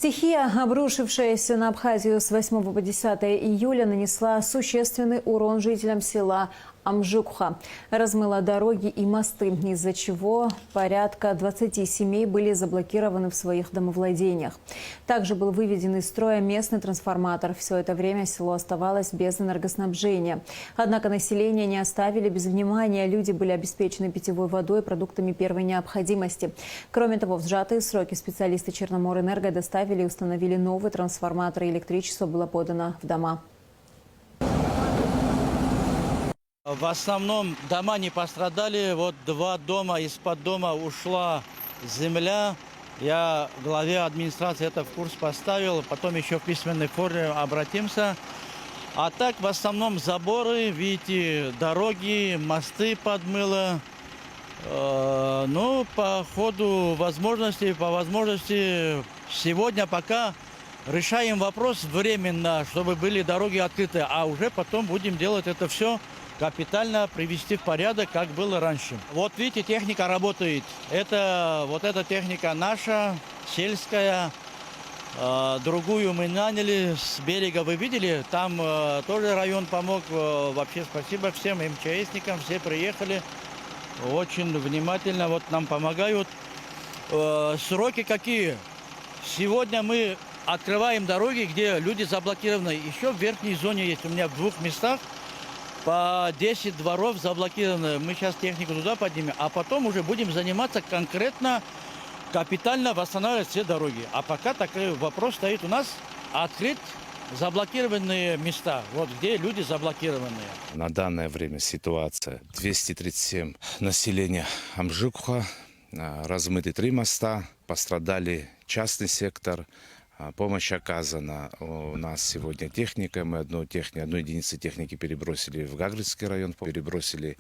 Стихия, обрушившаяся на Абхазию с 8 по 10 июля, нанесла существенный урон жителям села Амжукха. Размыла дороги и мосты, из-за чего порядка 20 семей были заблокированы в своих домовладениях. Также был выведен из строя местный трансформатор. Все это время село оставалось без энергоснабжения. Однако население не оставили без внимания. Люди были обеспечены питьевой водой и продуктами первой необходимости. Кроме того, в сжатые сроки специалисты Черноморэнерго доставили и установили новый трансформатор. Электричество было подано в дома. В основном дома не пострадали. Вот 2 дома, из-под дома ушла земля. Я главе администрации это в курс поставил. Потом еще в письменной форме обратимся. А так в основном заборы, видите, дороги, мосты подмыло. Ну, по ходу возможностей, по возможности сегодня пока решаем вопрос временно, чтобы были дороги открыты. А уже потом будем делать это все капитально, привести в порядок, как было раньше. Вот видите, техника работает. Вот эта техника наша, сельская. Другую мы наняли с берега, вы видели, там тоже район помог. Вообще спасибо всем МЧСникам, все приехали. Очень внимательно вот нам помогают. Сроки какие? Сегодня мы открываем дороги, где люди заблокированы. Еще в верхней зоне есть у меня в 2 местах. По 10 дворов заблокированы. Мы сейчас технику туда поднимем, а потом уже будем заниматься конкретно, капитально восстанавливать все дороги. А пока такой вопрос стоит у нас: открыть заблокированные места, вот где люди заблокированные. На данное время ситуация: 237 населения Амжукха, размыты 3 моста, пострадали частный сектор. Помощь оказана. У нас сегодня техника. Мы одну единицу техники перебросили в Гагрицкий район, перебросили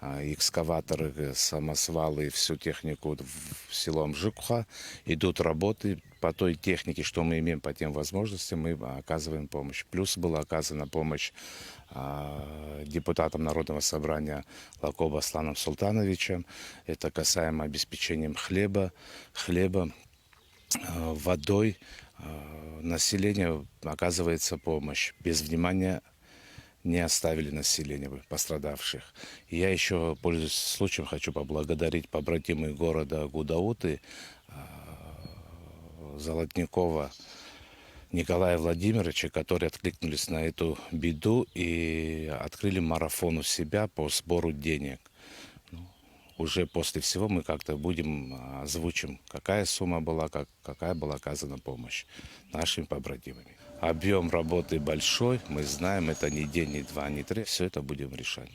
экскаваторы, самосвалы, всю технику в село Амжукха. Идут работы по той технике, что мы имеем, по тем возможностям, мы оказываем помощь. Плюс была оказана помощь депутатам Народного собрания Лакоба Асланом Султановичем. Это касаемо обеспечением хлеба, водой. Населению оказывается помощь. Без внимания не оставили население пострадавших. И я еще, пользуясь случаем, хочу поблагодарить побратимы города Гудауты, Золотникова Николая Владимировича, которые откликнулись на эту беду и открыли марафон у себя по сбору денег. Уже после всего мы как-то озвучим, какая сумма была, какая была оказана помощь нашими побратимами. Объем работы большой, мы знаем, это не день, не 2, не 3, все это будем решать.